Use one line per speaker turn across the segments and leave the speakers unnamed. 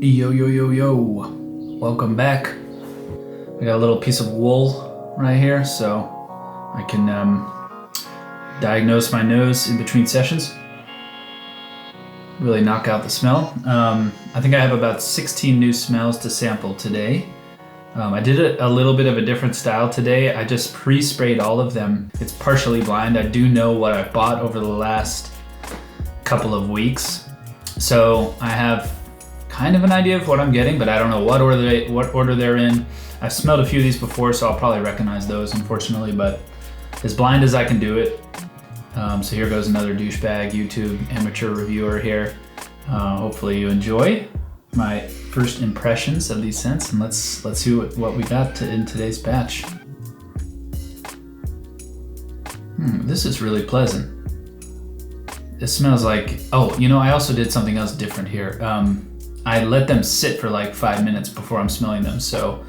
Yo, yo, yo, yo. Welcome back. I got a little piece of wool right here so I can diagnose my nose in between sessions. Really knock out the smell. I think I have about 16 new smells to sample today. I did a little bit of a different style today. I just pre-sprayed all of them. It's partially blind. I do know what I've bought over the last couple of weeks. So I have kind of an idea of what I'm getting, but I don't know what order they're in. I've smelled a few of these before, so I'll probably recognize those, unfortunately, but as blind as I can do it. So here goes another douchebag YouTube amateur reviewer here. Hopefully you enjoy my first impressions of these scents, and let's see what we got in today's batch. This is really pleasant. It smells like, oh, you know, I also did something else different here. I let them sit for like 5 minutes before I'm smelling them. So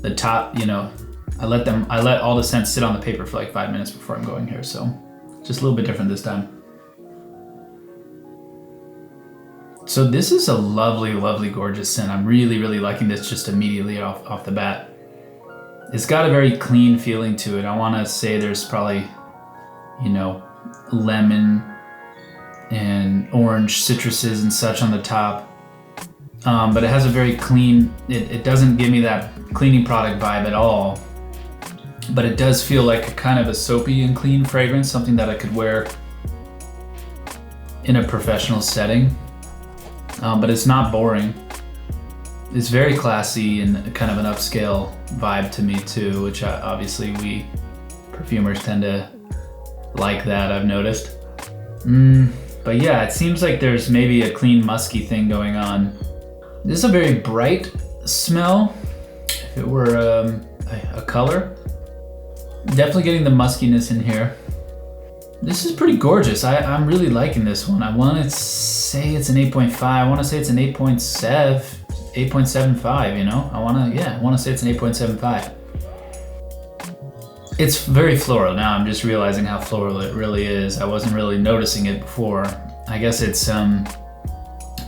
the top, you know, I let all the scents sit on the paper for like 5 minutes before I'm going here. So just a little bit different this time. So this is a lovely, lovely, gorgeous scent. I'm really, really liking this just immediately off the bat. It's got a very clean feeling to it. I want to say there's probably, you know, lemon and orange citruses and such on the top. But it has a very clean, it doesn't give me that cleaning product vibe at all, but it does feel like a kind of a soapy and clean fragrance, something that I could wear in a professional setting. But it's not boring. It's very classy and kind of an upscale vibe to me too, which obviously we perfumers tend to like that, I've noticed. But yeah, it seems like there's maybe a clean musky thing going on. This is a very bright smell, if it were a color. Definitely getting the muskiness in here. This is pretty gorgeous. I'm really liking this one. I want to say it's an 8.5. I want to say it's an 8.75, you know? I want to say it's an 8.75. It's very floral. Now I'm just realizing how floral it really is. I wasn't really noticing it before. I guess it's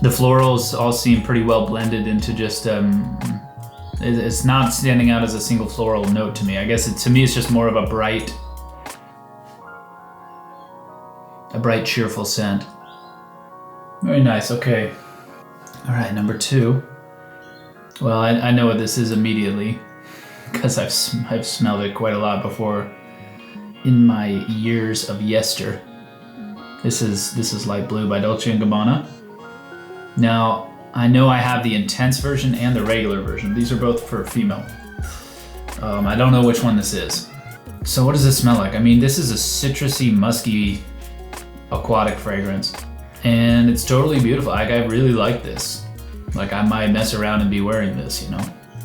the florals all seem pretty well blended into just it's not standing out as a single floral note to me. I guess to me it's just more of a bright cheerful scent. Very nice. Okay. All right, number 2. Well, I know what this is immediately because I've smelled it quite a lot before in my years of yester. This is Light Blue by Dolce & Gabbana. Now, I know I have the intense version and the regular version. These are both for female. I don't know which one this is. So what does this smell like? I mean, this is a citrusy, musky, aquatic fragrance. And it's totally beautiful. Like, I really like this. Like, I might mess around and be wearing this, you know?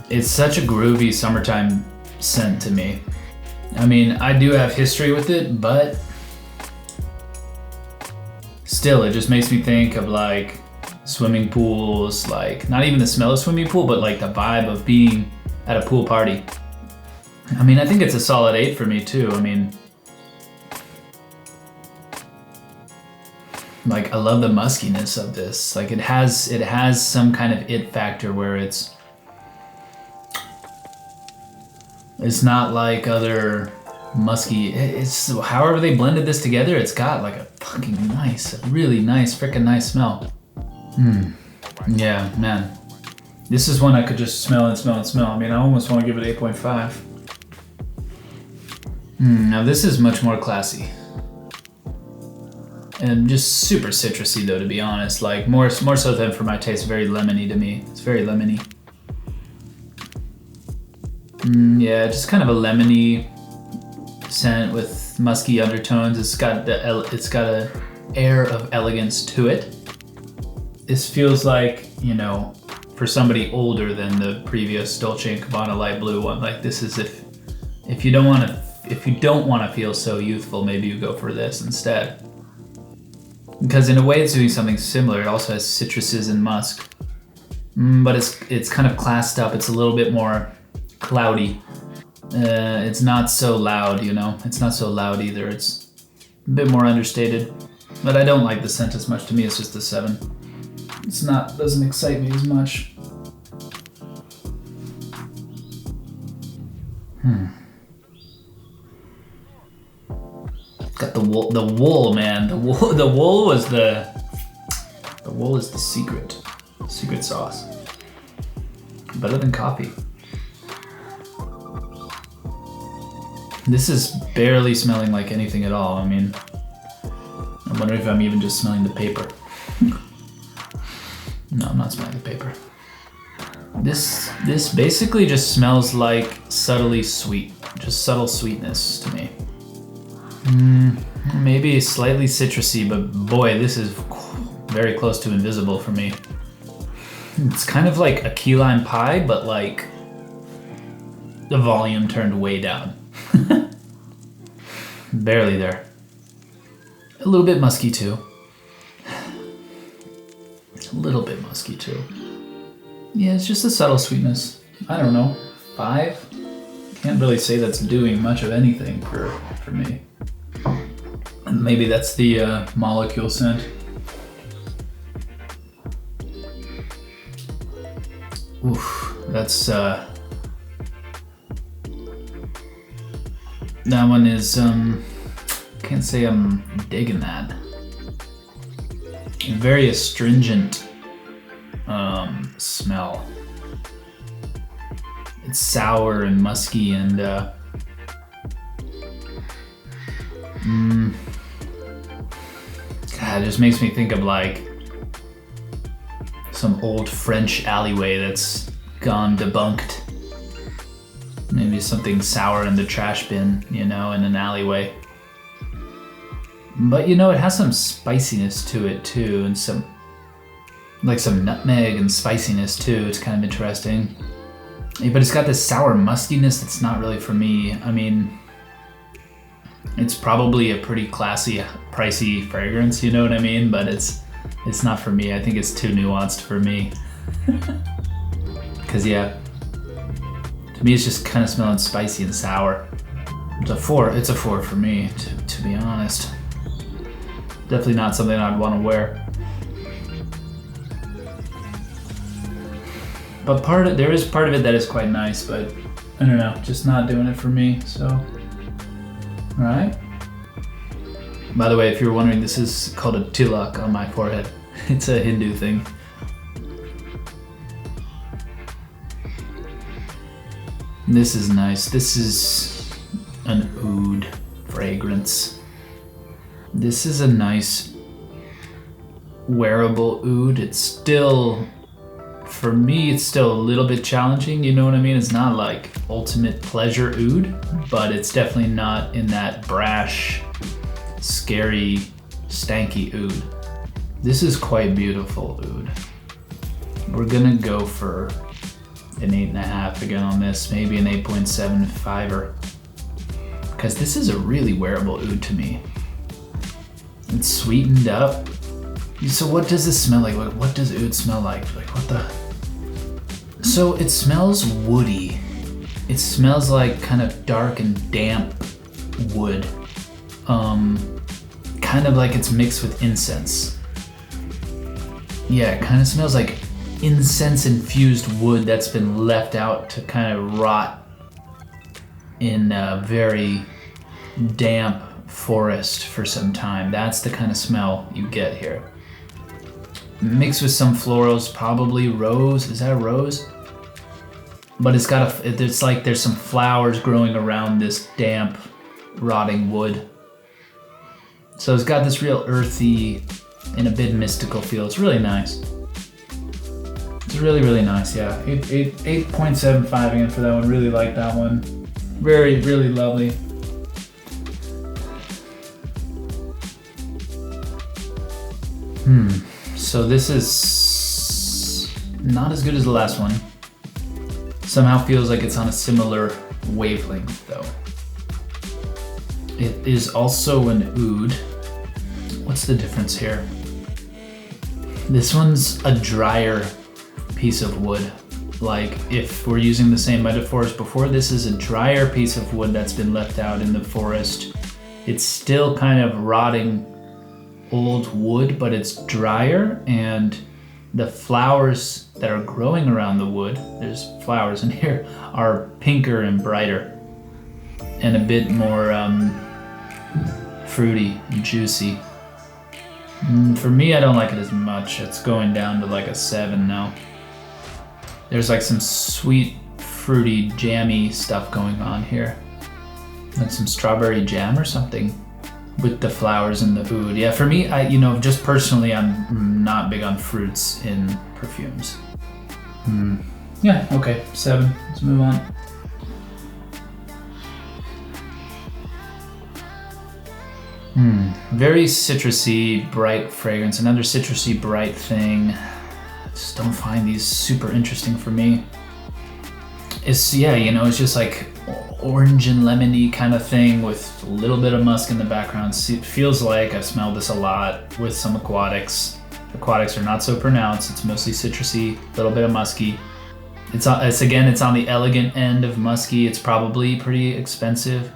It's such a groovy summertime scent to me. I mean, I do have history with it, but still, it just makes me think of like swimming pools, like not even the smell of swimming pool, but like the vibe of being at a pool party. I mean, I think it's a solid 8 for me too. I mean, like, I love the muskiness of this. Like, it has some kind of it factor where it's not like other musky, it's however they blended this together, it's got like a fucking nice, really nice, freaking nice smell. Yeah, man. This is one I could just smell and smell and smell. I mean, I almost want to give it 8.5. Now this is much more classy. And just super citrusy though, to be honest. Like more so than for my taste, very lemony to me. It's very lemony. Yeah, just kind of a lemony scent with musky undertones. It's got a air of elegance to it. This feels like, you know, for somebody older than the previous Dolce & Gabbana Light Blue one. Like, this is if you don't want to feel so youthful, maybe you go for this instead. Because in a way it's doing something similar. It also has citruses and musk, but it's kind of classed up. It's a little bit more cloudy. It's not so loud, you know. It's not so loud either. It's a bit more understated. But I don't like the scent as much. To me, it's just a 7. Doesn't excite me as much. Got the wool, man. The wool is the secret sauce. Better than coffee. This is barely smelling like anything at all. I mean, I'm wondering if I'm even just smelling the paper. No, I'm not smelling the paper. This basically just smells like subtly sweet, just subtle sweetness to me. Maybe slightly citrusy, but boy, this is very close to invisible for me. It's kind of like a key lime pie, but like the volume turned way down. Barely there. A little bit musky too. A little bit musky too. Yeah, it's just a subtle sweetness. I don't know, 5? Can't really say that's doing much of anything for me. And maybe that's the molecule scent. Oof, that's that one is can't say I'm digging that. Very astringent smell. It's sour and musky and God, it just makes me think of like some old French alleyway that's gone debunked. Maybe something sour in the trash bin, you know, in an alleyway. But you know, it has some spiciness to it too, and some nutmeg and spiciness too. It's kind of interesting. But it's got this sour muskiness that's not really for me. I mean, it's probably a pretty classy, pricey fragrance, you know what I mean? But it's not for me. I think it's too nuanced for me. Cause yeah, to me it's just kind of smelling spicy and sour. It's a 4 for me, to be honest. Definitely not something I'd want to wear. But there is part of it that is quite nice, but I don't know, just not doing it for me, so. All right. By the way, if you're wondering, this is called a tilak on my forehead. It's a Hindu thing. This is nice. This is an oud fragrance. This is a nice wearable oud. It's still, for me, it's still a little bit challenging, you know what I mean? It's not like ultimate pleasure oud, but it's definitely not in that brash, scary, stanky oud. This is quite beautiful oud. We're gonna go for an 8.5 again on this, maybe an 8.75er. Because this is a really wearable oud to me. It's sweetened up. So what does this smell like? What does oud smell like? Like what the? So it smells woody. It smells like kind of dark and damp wood. Kind of like it's mixed with incense. Yeah, it kind of smells like incense-infused wood that's been left out to kind of rot in a very damp forest for some time. That's the kind of smell you get here. Mixed with some florals, probably rose. Is that a rose? But it's got it's like there's some flowers growing around this damp, rotting wood. So it's got this real earthy and a bit mystical feel. It's really nice. It's really, really nice, yeah. 8.75 again for that one. Really like that one. Very, really lovely. So this is not as good as the last one. Somehow feels like it's on a similar wavelength though. It is also an oud. What's the difference here? This one's a drier piece of wood. Like if we're using the same metaphors before, this is a drier piece of wood that's been left out in the forest. It's still kind of rotting old wood, but it's drier, and the flowers that are growing around the wood, there's flowers in here, are pinker and brighter. and a bit more fruity and juicy. For me, I don't like it as much. It's going down to like a 7 now. There's like some sweet, fruity, jammy stuff going on here. Like some strawberry jam or something with the flowers and the oud. Yeah, for me, just personally, I'm not big on fruits in perfumes. Yeah, okay, 7. Let's move on. Very citrusy, bright fragrance. Another citrusy, bright thing. Just don't find these super interesting for me. It's it's just like orange and lemony kind of thing with a little bit of musk in the background. It feels like I've smelled this a lot with some aquatics. Aquatics are not so pronounced. It's mostly citrusy, a little bit of musky. It's on the elegant end of musky. It's probably pretty expensive.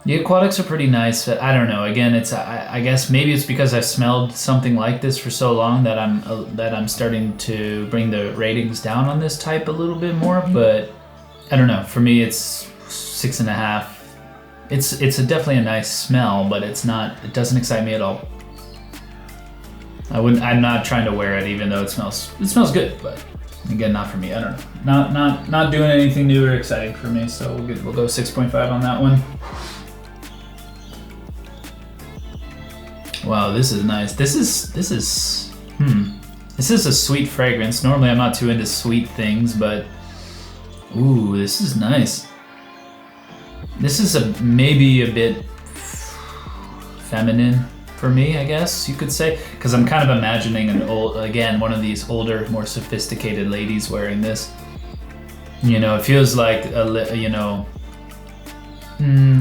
The aquatics are pretty nice, but I don't know. Again, I guess maybe it's because I've smelled something like this for so long that I'm starting to bring the ratings down on this type a little bit more. But I don't know. For me, it's 6.5. It's definitely a nice smell, but it doesn't excite me at all. I'm not trying to wear it, even though it smells good. But again, not for me. I don't know. Not doing anything new or exciting for me. So we'll go 6.5 on that one. Wow, this is nice. This is a sweet fragrance. Normally I'm not too into sweet things, but ooh, this is nice. This is maybe a bit feminine for me, I guess you could say, because I'm kind of imagining one of these older, more sophisticated ladies wearing this. It feels like I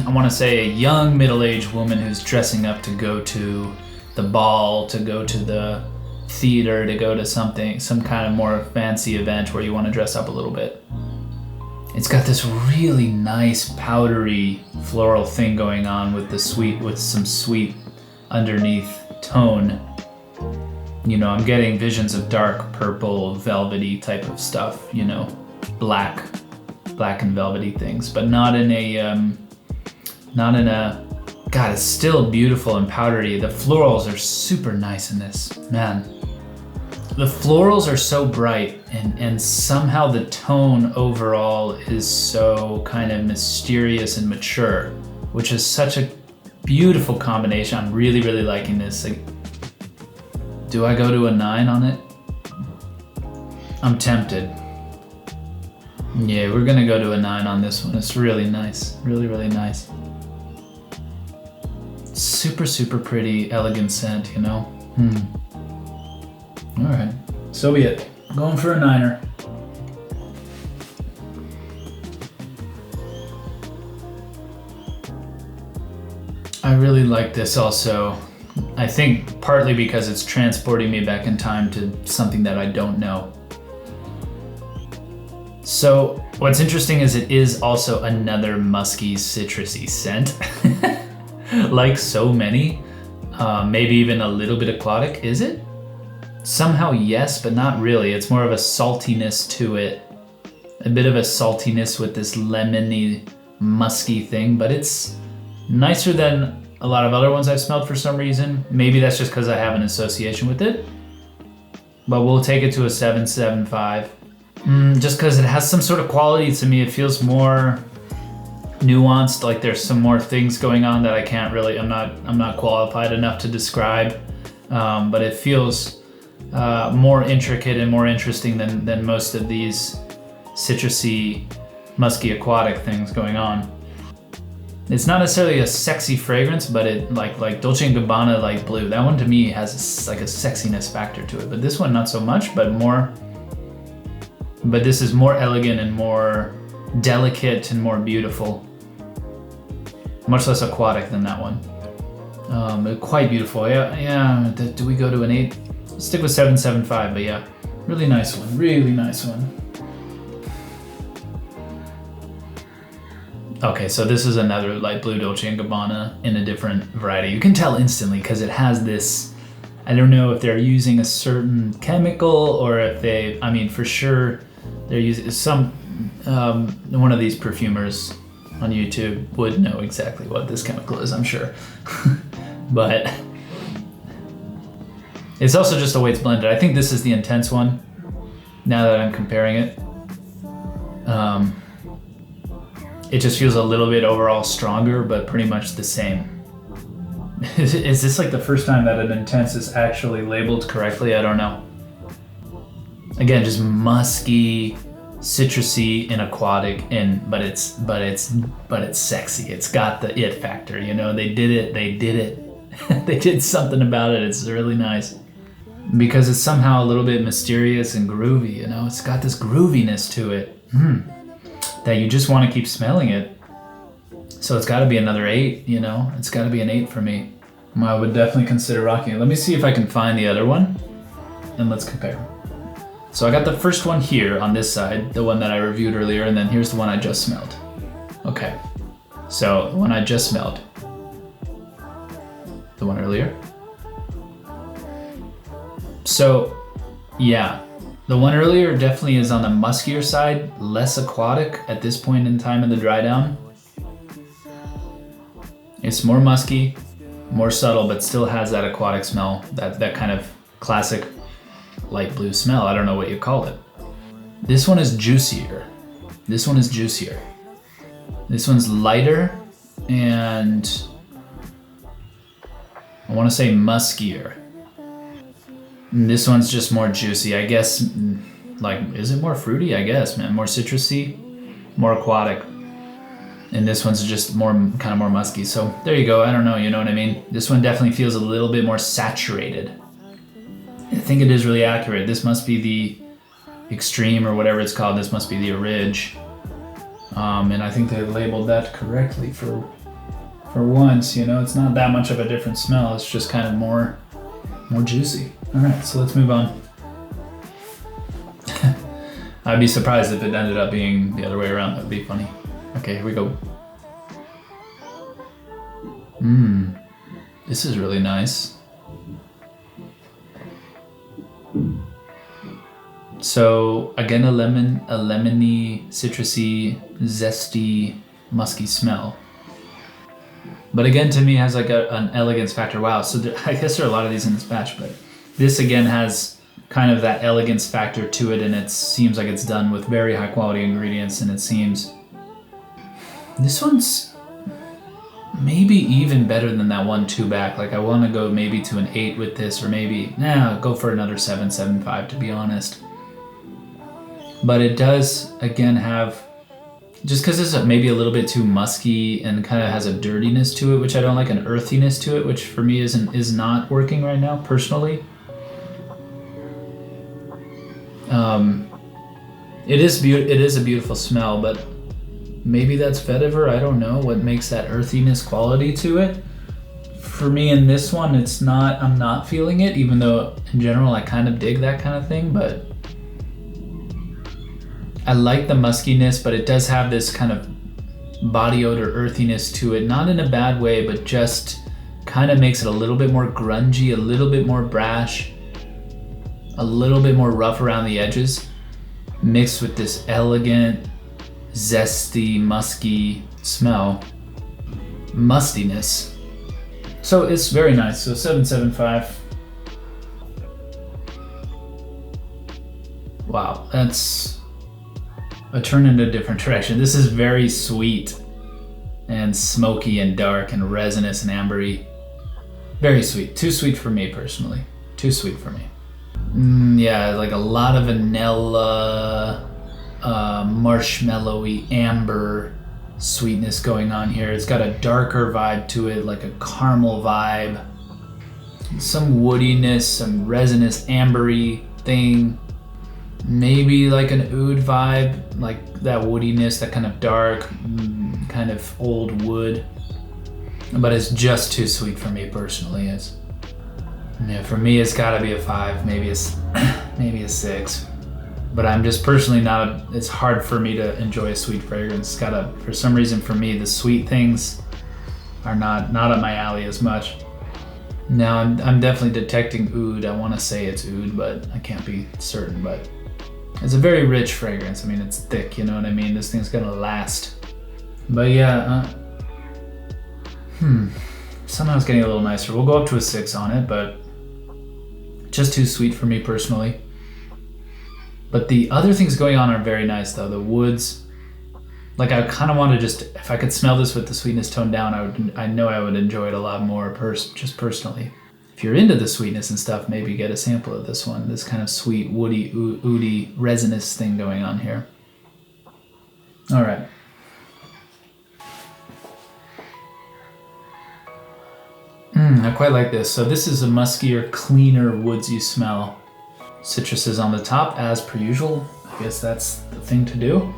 want to say a young middle-aged woman who's dressing up to go to the ball, to go to the theater, to go to some kind of more fancy event where you want to dress up a little bit. It's got this really nice powdery floral thing going on with some sweet underneath tone. I'm getting visions of dark purple, velvety type of stuff, black and velvety things, but not in a God, it's still beautiful and powdery. The florals are super nice in this, man. The florals are so bright, and somehow the tone overall is so kind of mysterious and mature, which is such a beautiful combination. I'm really, really liking this. Like, do I go to a 9 on it? I'm tempted. Yeah, we're gonna go to a 9 on this one. It's really nice, really, really nice. Super, super pretty, elegant scent, All right, so be it. Going for a 9er. I really like this also. I think partly because it's transporting me back in time to something that I don't know. So what's interesting is it is also another musky, citrusy scent. Like so many, maybe even a little bit aquatic, is it? Somehow yes, but not really. It's more of a saltiness to it. A bit of a saltiness with this lemony, musky thing, but it's nicer than a lot of other ones I've smelled for some reason. Maybe that's just because I have an association with it. But we'll take it to a 7.75. Just because it has some sort of quality to me. It feels more nuanced, like there's some more things going on that I can't really, I'm not qualified enough to describe, but it feels more intricate and more interesting than most of these citrusy, musky, aquatic things going on. It's not necessarily a sexy fragrance, but it like Dolce & Gabbana Light Blue, that one to me has like a sexiness factor to it, but this one not so much, but this is more elegant and more delicate and more beautiful. Much less aquatic than that one. Quite beautiful. Yeah. Do we go to an 8? Let's stick with 7.75, but yeah. Really nice one. Really nice one. Okay, so this is another light blue Dolce & Gabbana in a different variety. You can tell instantly because it has this, I don't know if they're using a certain chemical or if for sure they're using one of these perfumers on YouTube would know exactly what this chemical is, I'm sure. But it's also just the way it's blended. I think this is the intense one, now that I'm comparing it. It just feels a little bit overall stronger, but pretty much the same. Is this like the first time that an intense is actually labeled correctly? I don't know. Again, just musky, citrusy, and aquatic, but it's sexy. It's got the it factor, you know. They did it. They did something about it. It's really nice because it's somehow a little bit mysterious and groovy, you know. It's got this grooviness to it that you just want to keep smelling it. So it's got to be another 8, you know. It's got to be an 8 for me. I would definitely consider rocking it. Let me see if I can find the other one, and let's compare. So I got the first one here on this side, the one that I reviewed earlier, and then here's the one I just smelled. Okay, so the one I just smelled. The one earlier. So, yeah, the one earlier definitely is on the muskier side, less aquatic at this point in time in the dry down. It's more musky, more subtle, but still has that aquatic smell, that kind of classic light blue smell. I don't know what you call it. This one is juicier. This one is juicier. This one's lighter and I want to say muskier. And this one's just more juicy. I guess, like, is it more fruity? I guess, man. More citrusy, more aquatic. And this one's just more, kind of more musky. So there you go. I don't know. You know what I mean? This one definitely feels a little bit more saturated. I think it is really accurate. This must be the Extreme or whatever it's called. This must be the Orig. And I think they labeled that correctly for once. You know, it's not that much of a different smell. It's just kind of more juicy. All right, so let's move on. I'd be surprised if it ended up being the other way around. That'd be funny. Okay, here we go. This is really nice. So again, a lemony, citrusy, zesty, musky smell. But again, to me, has like an elegance factor. Wow. So I guess there are a lot of these in this batch, but this again has kind of that elegance factor to it, and it seems like it's done with very high quality ingredients, and it seems this one's maybe even better than that 1-2 back. Like I want to go maybe to an 8 with this, or maybe go for another 7.75 to be honest. But it does again have, just because it's maybe a little bit too musky and kind of has a dirtiness to it, which I don't like, an earthiness to it, which for me is not working right now personally. It is a beautiful smell, but maybe that's vetiver. I don't know what makes that earthiness quality to it. For me in this one, it's not. I'm not feeling it, even though in general I kind of dig that kind of thing. But I like the muskiness, but it does have this kind of body odor earthiness to it. Not in a bad way, but just kind of makes it a little bit more grungy, a little bit more brash, a little bit more rough around the edges, mixed with this elegant, zesty, musky smell, mustiness. So it's very nice. So 7.75. Wow, that's a turn in a different direction. This is very sweet and smoky and dark and resinous and ambery. Very sweet. Too sweet for me personally. Too sweet for me. Yeah, like a lot of vanilla, marshmallowy, amber sweetness going on here. It's got a darker vibe to it, like a caramel vibe. Some woodiness, some resinous, ambery thing. Maybe like an oud vibe, like that woodiness, that kind of dark, kind of old wood. But it's just too sweet for me personally. For me, it's gotta be a 5, maybe a 6. But I'm just personally not, it's hard for me to enjoy a sweet fragrance. For some reason for me, the sweet things are not up my alley as much. Now I'm definitely detecting oud. I wanna say it's oud, but I can't be certain, but it's a very rich fragrance. I mean, it's thick, you know what I mean? This thing's gonna last. But yeah, somehow it's getting a little nicer. We'll go up to a 6 on it, but just too sweet for me personally. But the other things going on are very nice though. The woods, like I kind of want to just, if I could smell this with the sweetness toned down, I know I would enjoy it a lot more just personally. If you're into the sweetness and stuff, maybe get a sample of this one. This kind of sweet, woody, oody, resinous thing going on here. All right. I quite like this. So this is a muskier, cleaner, woodsy smell. Citrus is on the top as per usual. I guess that's the thing to do.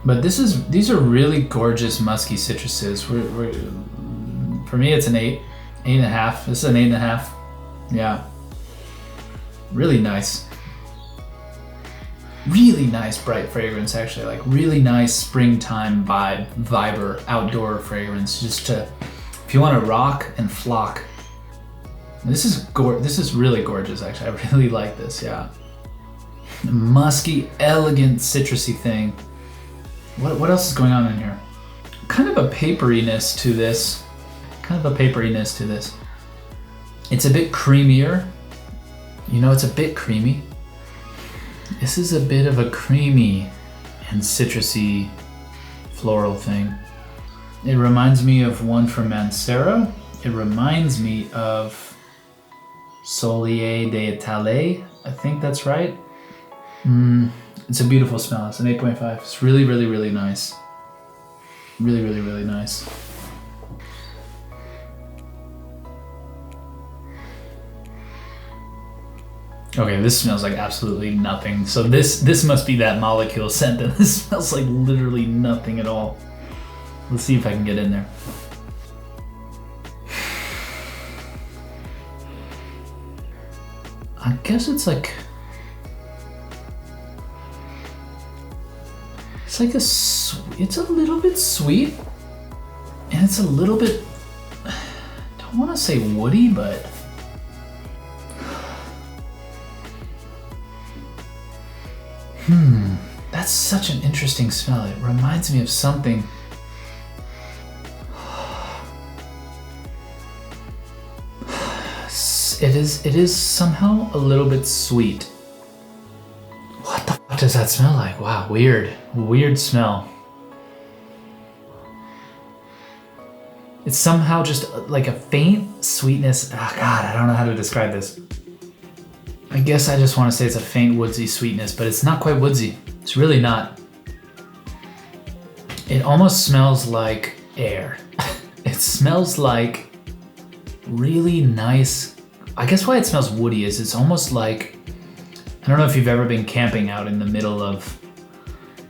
But these are really gorgeous musky citruses. For me, it's an 8, 8.5. This is an 8.5. Yeah. Really nice. Really nice bright fragrance, actually. Like really nice springtime viber, outdoor fragrance. Just to, if you want to rock and flock. This is really gorgeous, actually. I really like this, yeah. Musky, elegant, citrusy thing. What else is going on in here? Kind of a paperiness to this. It's a bit creamier. You know, it's a bit creamy. This is a bit of a creamy and citrusy floral thing. It reminds me of one from Mancera. It reminds me of Solier d'Italie. I think that's right. It's a beautiful smell. It's an 8.5. It's really, really, really nice. Really, really, really nice. Okay, this smells like absolutely nothing. So this must be that molecule scent, and this smells like literally nothing at all. Let's see if I can get in there. I guess it's like it's a little bit sweet, and it's a little bit, I don't want to say woody, but that's such an interesting smell. It reminds me of something. It is somehow a little bit sweet. What the fuck does that smell like? Wow, weird smell. It's somehow just like a faint sweetness. Oh God, I don't know how to describe this. I guess I just want to say it's a faint woodsy sweetness, but it's not quite woodsy. It's really not. It almost smells like air. It smells like really nice. I guess why it smells woody is it's almost like, I don't know if you've ever been camping out in the middle of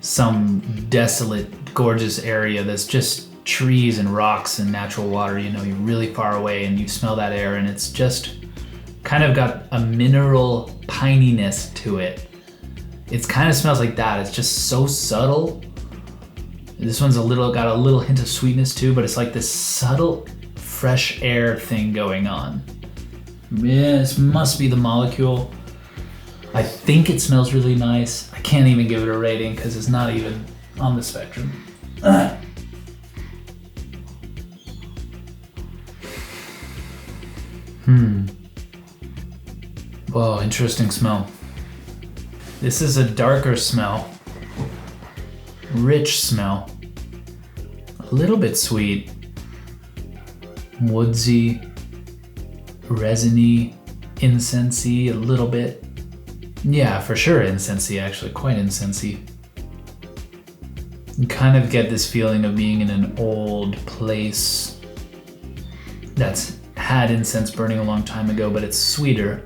some desolate, gorgeous area that's just trees and rocks and natural water, you know, you're really far away and you smell that air and it's just kind of got a mineral pininess to it. It kind of smells like that. It's just so subtle. This one's got a little hint of sweetness too, but it's like this subtle fresh air thing going on. Yeah, this must be the molecule. I think it smells really nice. I can't even give it a rating because it's not even on the spectrum. Whoa, interesting smell. This is a darker smell. Rich smell. A little bit sweet. Woodsy. Resiny. Incensey a little bit. Yeah, for sure incensey, actually. Quite incensey. You kind of get this feeling of being in an old place that's had incense burning a long time ago, but it's sweeter.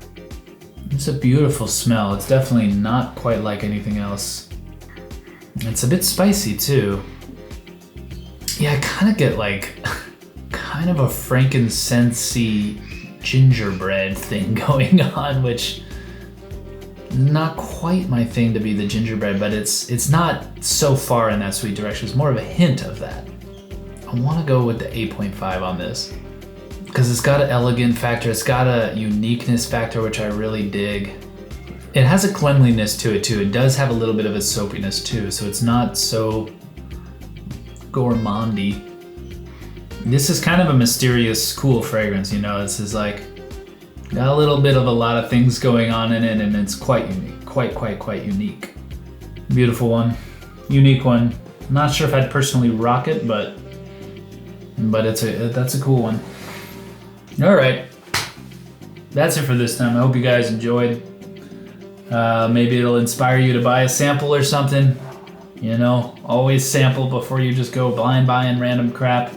It's a beautiful smell. It's definitely not quite like anything else. It's a bit spicy too. Yeah, I kind of get like kind of a frankincense-y gingerbread thing going on, which is not quite my thing to be the gingerbread, but it's not so far in that sweet direction. It's more of a hint of that. I want to go with the 8.5 on this because it's got an elegant factor. It's got a uniqueness factor, which I really dig. It has a cleanliness to it too. It does have a little bit of a soapiness too, so it's not so gourmandy. This is kind of a mysterious, cool fragrance, you know. This is like got a little bit of a lot of things going on in it, and it's quite unique, quite unique. Beautiful one, unique one. Not sure if I'd personally rock it, but that's a cool one. All right, that's it for this time. I hope you guys enjoyed. Maybe it'll inspire you to buy a sample or something. You know, always sample before you just go blind buying random crap.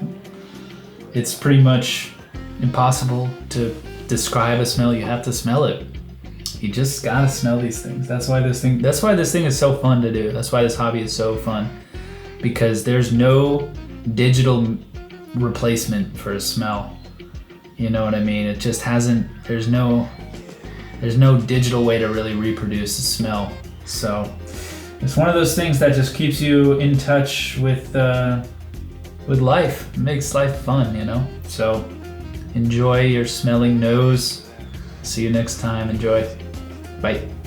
It's pretty much impossible to describe a smell. You have to smell it. You just gotta smell these things. That's why this thing is so fun to do. That's why this hobby is so fun, because there's no digital replacement for a smell. You know what I mean? It just hasn't. There's no digital way to really reproduce a smell. So it's one of those things that just keeps you in touch with life. It makes life fun, you know? So enjoy your smelling nose. See you next time. Enjoy. Bye.